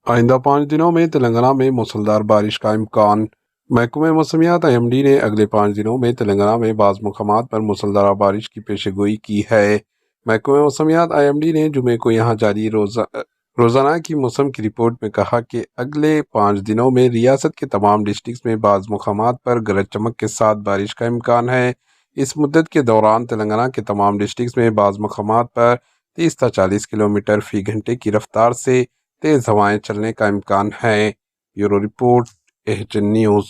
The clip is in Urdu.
آئندہ 5 دنوں میں تلنگانہ میں موسلادھار بارش کا امکان۔ محکمہ موسمیات IMD نے اگلے 5 دنوں میں تلنگانہ میں بعض مقامات پر موسلادھار بارش کی پیشن گوئی کی ہے۔ محکمہ موسمیات IMD نے جمعے کو یہاں جاری روزانہ کی موسم کی رپورٹ میں کہا کہ اگلے 5 دنوں میں ریاست کے تمام ڈسٹرکٹس میں بعض مقامات پر گرج چمک کے ساتھ بارش کا امکان ہے۔ اس مدت کے دوران تلنگانہ کے تمام ڈسٹرکٹس میں بعض مقامات پر 30 تا 40 کلومیٹر فی گھنٹے کی رفتار سے تیز ہوائیں چلنے کا امکان ہے۔ Bureau report AHN news.